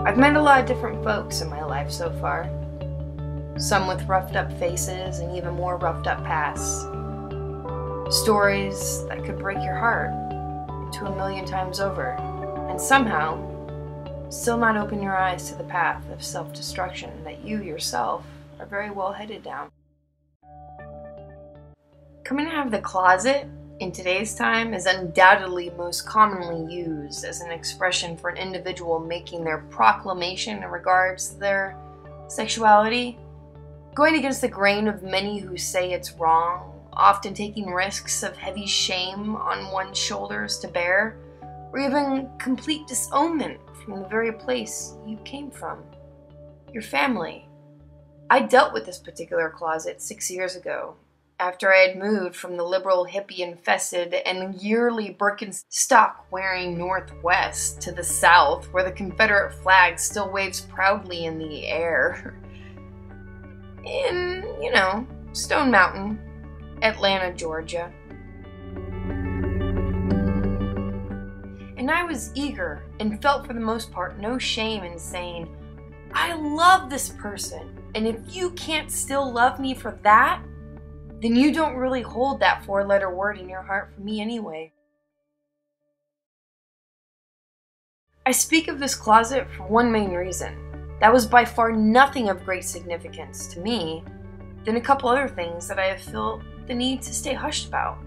I've met a lot of different folks in my life so far. Some with roughed up faces and even more roughed up pasts. Stories that could break your heart into a million times over, and somehow still not open your eyes to the path of self-destruction that you yourself are very well headed down. Coming out of the closet in today's time is undoubtedly most commonly used as an expression for an individual making their proclamation in regards to their sexuality, going against the grain of many who say it's wrong, often taking risks of heavy shame on one's shoulders to bear, or even complete disownment from the very place you came from, your family. I dealt with this particular closet 6 years ago, after I had moved from the liberal hippie-infested and yearly Birkenstock-wearing Northwest to the South, where the Confederate flag still waves proudly in the air. In, Stone Mountain, Atlanta, Georgia. And I was eager and felt for the most part no shame in saying, I love this person, and if you can't still love me for that, then you don't really hold that four-letter word in your heart for me anyway. I speak of this closet for one main reason. That was by far nothing of great significance to me than a couple other things that I have felt the need to stay hushed about.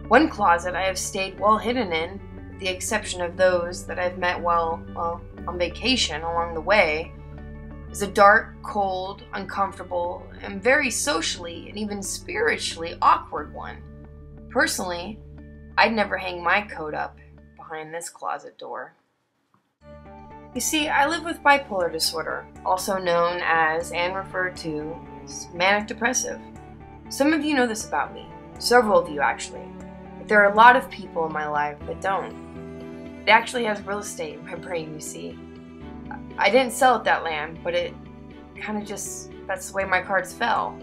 One closet I have stayed well hidden in, with the exception of those that I've met while on vacation along the way, is a dark, cold, uncomfortable, and very socially and even spiritually awkward one. Personally, I'd never hang my coat up behind this closet door. You see, I live with bipolar disorder, also known as and referred to as manic depressive. Some of you know this about me, several of you actually, but there are a lot of people in my life that don't. It actually has real estate in my brain, you see. I didn't sell it that land, but it kind of just, that's the way my cards fell.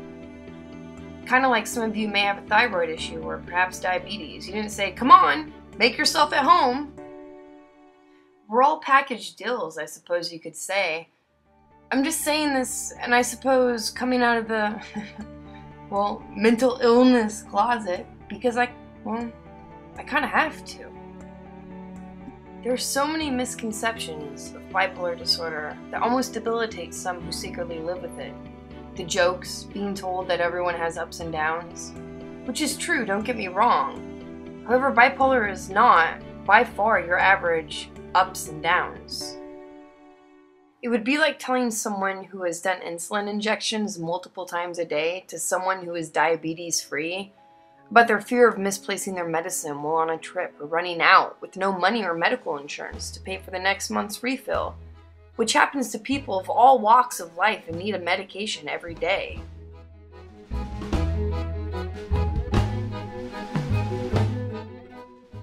Kind of like some of you may have a thyroid issue or perhaps diabetes. You didn't say, come on, make yourself at home. We're all packaged deals, I suppose you could say. I'm just saying this, and I suppose coming out of the, mental illness closet, because I kind of have to. There are so many misconceptions of bipolar disorder that almost debilitate some who secretly live with it. The jokes, being told that everyone has ups and downs, which is true, don't get me wrong. However, bipolar is not, by far, your average ups and downs. It would be like telling someone who has done insulin injections multiple times a day to someone who is diabetes-free about their fear of misplacing their medicine while on a trip or running out with no money or medical insurance to pay for the next month's refill, which happens to people of all walks of life and need a medication every day.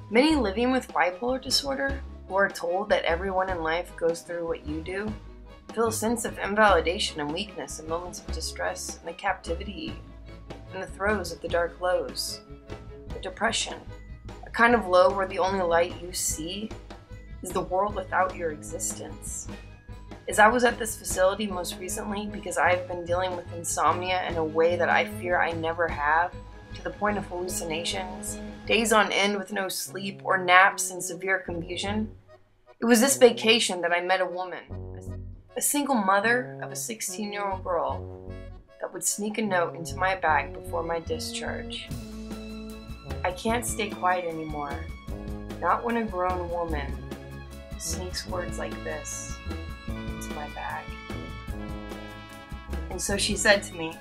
Many living with bipolar disorder, who are told that everyone in life goes through what you do, feel a sense of invalidation and weakness in moments of distress and the captivity in the throes of the dark lows, the depression, a kind of low where the only light you see is the world without your existence. As I was at this facility most recently because I've been dealing with insomnia in a way that I fear I never have, to the point of hallucinations, days on end with no sleep, or naps in severe confusion, it was this vacation that I met a woman, a single mother of a 16-year-old girl, that would sneak a note into my bag before my discharge. I can't stay quiet anymore, not when a grown woman sneaks words like this into my bag. And so she said to me,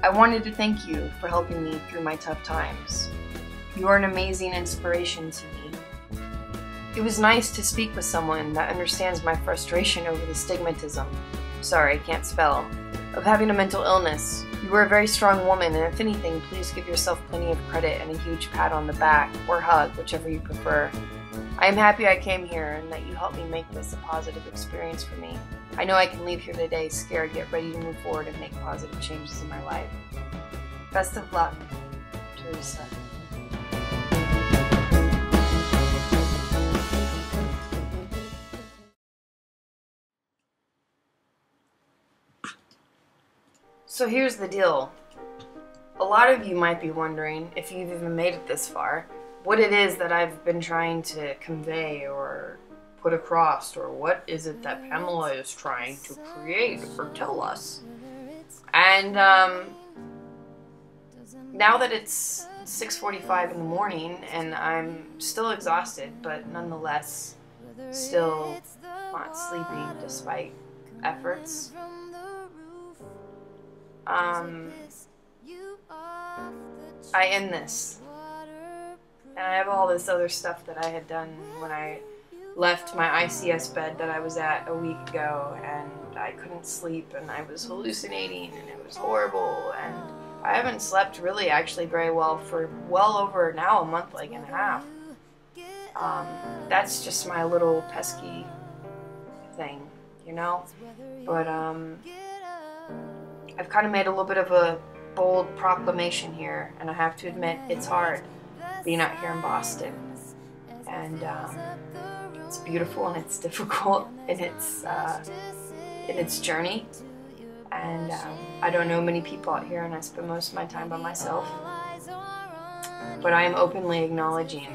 I wanted to thank you for helping me through my tough times. You are an amazing inspiration to me. It was nice to speak with someone that understands my frustration over the stigmatism, sorry, I can't spell, of having a mental illness. You are a very strong woman, and if anything, please give yourself plenty of credit and a huge pat on the back, or hug, whichever you prefer. I am happy I came here and that you helped me make this a positive experience for me. I know I can leave here today scared yet ready to move forward and make positive changes in my life. Best of luck, Teresa. So here's the deal. A lot of you might be wondering, if you've even made it this far, what it is that I've been trying to convey or put across, or what is it that Pamela is trying to create or tell us. And now that it's 6:45 in the morning and I'm still exhausted, but nonetheless still not sleeping despite efforts, I end this. And I have all this other stuff that I had done when I left my ICS bed that I was at a week ago, and I couldn't sleep, and I was hallucinating, and it was horrible, and I haven't slept really actually very well for well over now a month and a half. That's just my little pesky thing, you know? But I've kind of made a little bit of a bold proclamation here, and I have to admit it's hard being out here in Boston, and it's beautiful and it's difficult in its journey, and I don't know many people out here, and I spend most of my time by myself, but I am openly acknowledging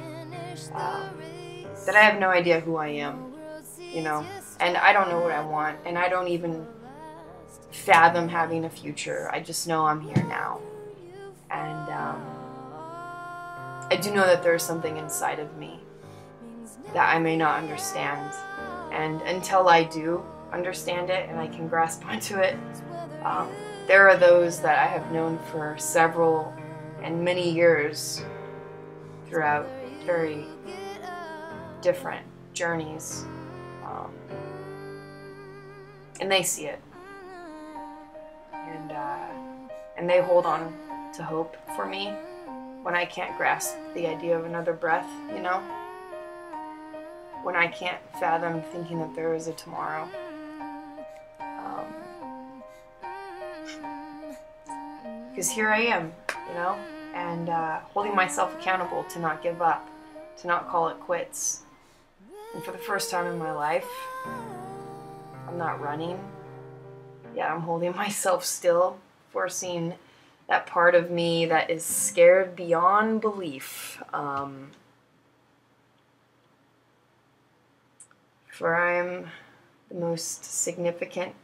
that I have no idea who I am, you know, and I don't know what I want, and I don't even fathom having a future. I just know I'm here now, and I do know that there's something inside of me that I may not understand, and until I do understand it and I can grasp onto it, there are those that I have known for several and many years throughout very different journeys, and they see it, and they hold on to hope for me when I can't grasp the idea of another breath, you know? When I can't fathom thinking that there is a tomorrow. Because here I am, you know, and holding myself accountable to not give up, to not call it quits. And for the first time in my life, I'm not running. Yeah, I'm holding myself still, forcing that part of me that is scared beyond belief. For I am the most significant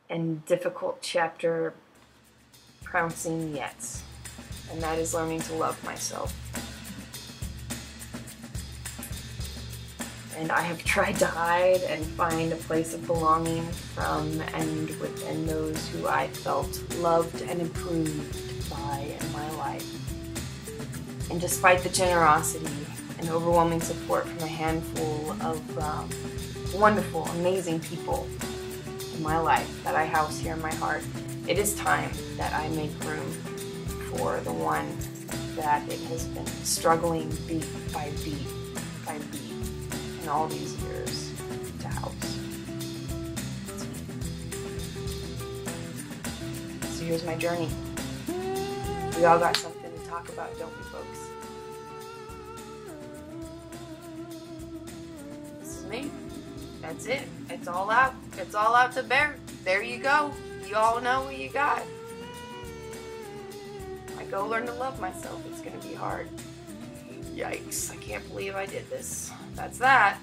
and difficult chapter pronouncing yet, and that is learning to love myself. And I have tried to hide and find a place of belonging from and within those who I felt loved and approved by in my life. And despite the generosity and overwhelming support from a handful of wonderful, amazing people in my life that I house here in my heart, it is time that I make room for the one that it has been struggling beat by beat by beat in all these years to house. So here's my journey. We all got something to talk about, don't we, folks? This is me. That's it. It's all out. It's all out to bear. There you go. You all know what you got. I go learn to love myself. It's gonna be hard. Yikes. I can't believe I did this. That's that.